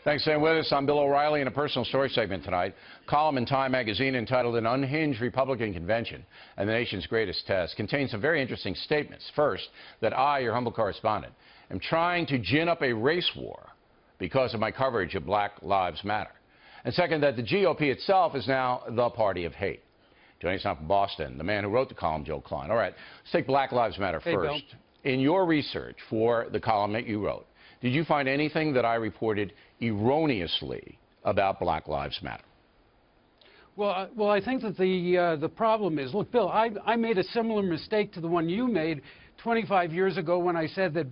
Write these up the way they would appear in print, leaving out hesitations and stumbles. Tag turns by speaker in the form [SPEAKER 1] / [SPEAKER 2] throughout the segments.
[SPEAKER 1] Thanks for staying with us. I'm Bill O'Reilly in a personal story segment tonight. Column in Time magazine entitled An Unhinged Republican Convention and the Nation's Greatest Test contains some very interesting statements. First, that I, your humble correspondent, am trying to gin up a race war because of my coverage of Black Lives Matter. And second, that the GOP itself is now the party of hate. Joining us now from Boston, the man who wrote the column, Joe Klein. All right, let's take Black Lives Matter first. Bill. In your research for the column that you wrote, did you find anything that I reported erroneously about Black Lives Matter?
[SPEAKER 2] Well, I think that the problem is, look, Bill, I made a similar mistake to the one you made 25 years ago when I said that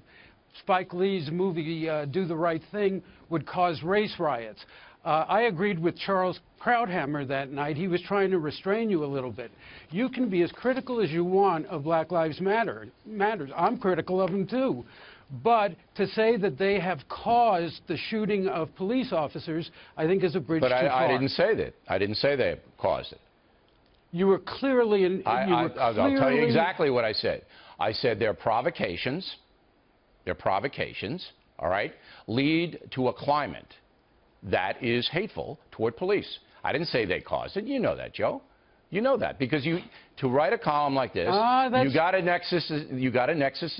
[SPEAKER 2] Spike Lee's movie Do the Right Thing would cause race riots. I agreed with Charles Krauthammer that night. He was trying to restrain you a little bit. You can be as critical as you want of Black Lives Matter. I'm critical of them too. But to say that they have caused the shooting of police officers, I think is a bridge too far.
[SPEAKER 1] But I didn't say that. I didn't say they caused it.
[SPEAKER 2] You were clearly...
[SPEAKER 1] I'll tell you exactly what I said. I said their provocations, all right, lead to a climate that is hateful toward police. I didn't say they caused it. You know that, Joe. You know that because to write a column like this, you got a nexus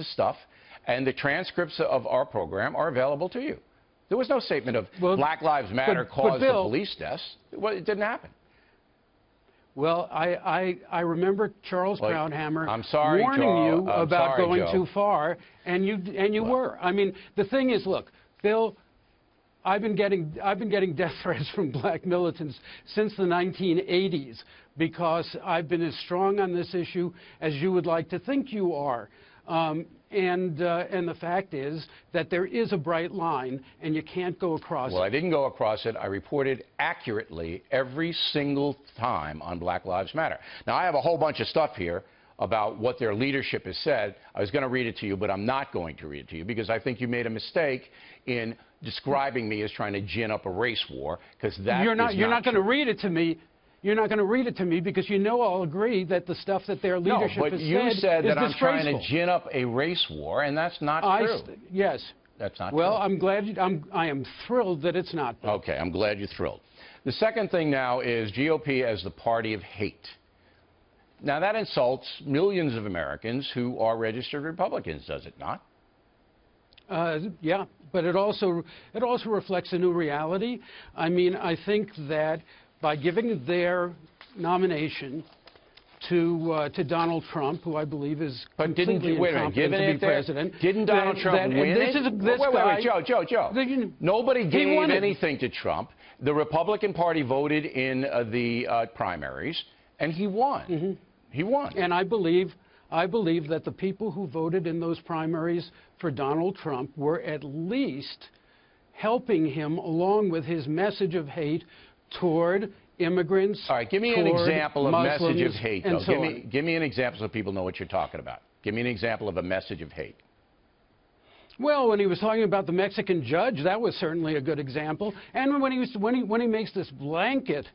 [SPEAKER 1] of stuff. And the transcripts of our program are available to you. There was no statement of Black Lives Matter caused the police deaths. Well, it didn't happen.
[SPEAKER 2] Well, I remember Charles Krauthammer warning you
[SPEAKER 1] I'm
[SPEAKER 2] about
[SPEAKER 1] sorry,
[SPEAKER 2] going
[SPEAKER 1] Joe.
[SPEAKER 2] too far, and you were. I mean, the thing is, look, Bill, I've been getting death threats from black militants since the 1980s because I've been as strong on this issue as you would like to think you are. And the fact is that there is a bright line, and you can't go across it.
[SPEAKER 1] Well, I didn't go across it. I reported accurately every single time on Black Lives Matter. Now, I have a whole bunch of stuff here about what their leadership has said. I was going to read it to you, but I'm not going to read it to you because I think you made a mistake in describing me as trying to gin up a race war, because that
[SPEAKER 2] you're not going to
[SPEAKER 1] true.
[SPEAKER 2] read it to me. You're not going to read it to me because you know I'll agree that the stuff that their leadership has said is disgraceful.
[SPEAKER 1] No, but you said that I'm trying to gin up a race war, and that's not true.
[SPEAKER 2] Yes.
[SPEAKER 1] That's not
[SPEAKER 2] well,
[SPEAKER 1] true.
[SPEAKER 2] I'm glad. I am thrilled that it's not. Bill.
[SPEAKER 1] Okay, I'm glad you're thrilled. The second thing now is GOP as the party of hate. Now, that insults millions of Americans who are registered Republicans, does it not?
[SPEAKER 2] Yeah, but it also reflects a new reality. I mean, I think that by giving their nomination to Donald Trump, who I believe is completely incompetent to be president.
[SPEAKER 1] Didn't Donald Trump win it? Wait, Joe. Nobody gave anything to Trump. The Republican Party voted in the primaries, and he won.
[SPEAKER 2] Mm-hmm.
[SPEAKER 1] He won.
[SPEAKER 2] And I believe that the people who voted in those primaries for Donald Trump were at least helping him along with his message of hate toward immigrants.
[SPEAKER 1] All right, give me an example of
[SPEAKER 2] Muslims,
[SPEAKER 1] message of hate, though.
[SPEAKER 2] So
[SPEAKER 1] give me an example so people know what you're talking about. Give me an example of a message of hate.
[SPEAKER 2] Well, when he was talking about the Mexican judge, that was certainly a good example. And when he makes this blanket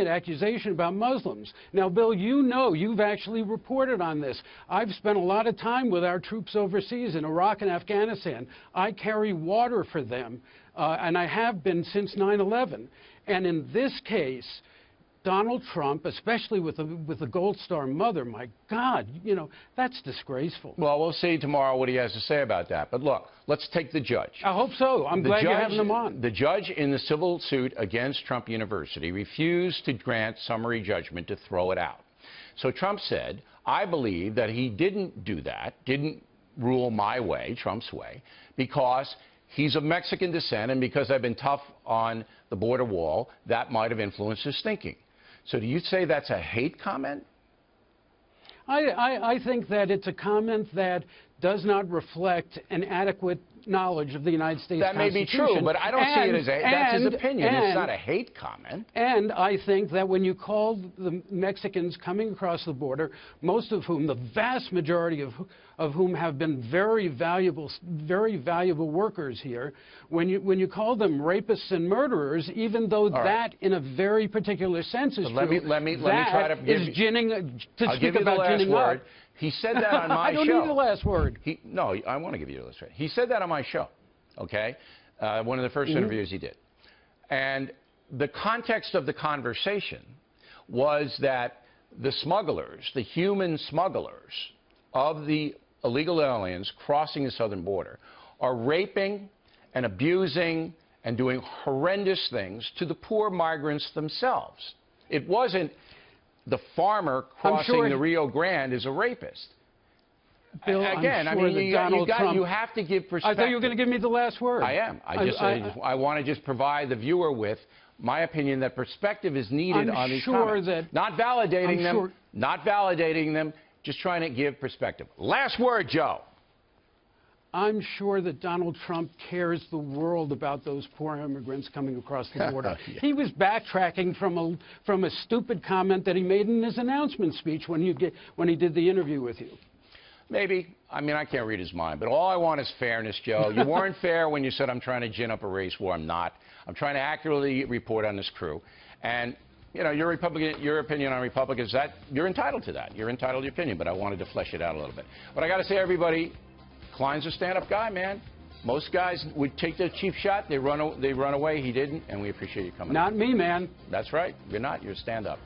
[SPEAKER 2] accusation about Muslims. Now, Bill, you know, you've actually reported on this. I've spent a lot of time with our troops overseas in Iraq and Afghanistan. I carry water for them, and I have been since 9/11. And in this case, Donald Trump, especially with the Gold Star mother, my God, you know, that's disgraceful.
[SPEAKER 1] Well, we'll see tomorrow what he has to say about that. But look, let's take the judge.
[SPEAKER 2] I hope so. I'm glad you're having him on.
[SPEAKER 1] The judge in the civil suit against Trump University refused to grant summary judgment to throw it out. So Trump said, I believe that he didn't do that, didn't rule my way, Trump's way, because he's of Mexican descent and because I've been tough on the border wall, that might have influenced his thinking. So do you say that's a hate comment?
[SPEAKER 2] I think that it's a comment that does not reflect an adequate knowledge of the United States Constitution.
[SPEAKER 1] That may be true, but I don't see it as that's his opinion. It's not a hate comment.
[SPEAKER 2] And I think that when you call the Mexicans coming across the border, most of whom, the vast majority of whom have been very valuable workers here, when you call them rapists and murderers, even though that in a very particular sense is true,
[SPEAKER 1] let me try to give
[SPEAKER 2] is ginning, to
[SPEAKER 1] I'll
[SPEAKER 2] speak
[SPEAKER 1] give you
[SPEAKER 2] about
[SPEAKER 1] the last
[SPEAKER 2] ginning
[SPEAKER 1] word.
[SPEAKER 2] up.
[SPEAKER 1] He said that on my show.
[SPEAKER 2] I don't need the last word.
[SPEAKER 1] No, I want to give you the last word. He said that on my show, okay? one of the first interviews he did. And the context of the conversation was that the smugglers, the human smugglers of the illegal aliens crossing the southern border are raping and abusing and doing horrendous things to the poor migrants themselves. It wasn't the farmer crossing the Rio Grande is a rapist.
[SPEAKER 2] Bill,
[SPEAKER 1] again,
[SPEAKER 2] I'm sure
[SPEAKER 1] you have to give perspective.
[SPEAKER 2] I thought you were going to give me the last word.
[SPEAKER 1] I am. I want to just provide the viewer with my opinion that perspective is needed on these comments. Not validating them, not validating them, just trying to give perspective. Last word, Joe.
[SPEAKER 2] I'm sure that Donald Trump cares the world about those poor immigrants coming across the border. Yeah. He was backtracking from a stupid comment that he made in his announcement speech when he did the interview with you.
[SPEAKER 1] Maybe. I mean, I can't read his mind, but all I want is fairness, Joe. You weren't fair when you said I'm trying to gin up a race war. I'm not. I'm trying to accurately report on this crew. And, you know, your opinion on Republicans, that you're entitled to that. You're entitled to your opinion, but I wanted to flesh it out a little bit. But I got to say, everybody, Klein's a stand-up guy, man. Most guys would take the cheap shot. They run away. He didn't, and we appreciate you coming.
[SPEAKER 2] Not me, man.
[SPEAKER 1] That's right. You're not. You're a stand-up.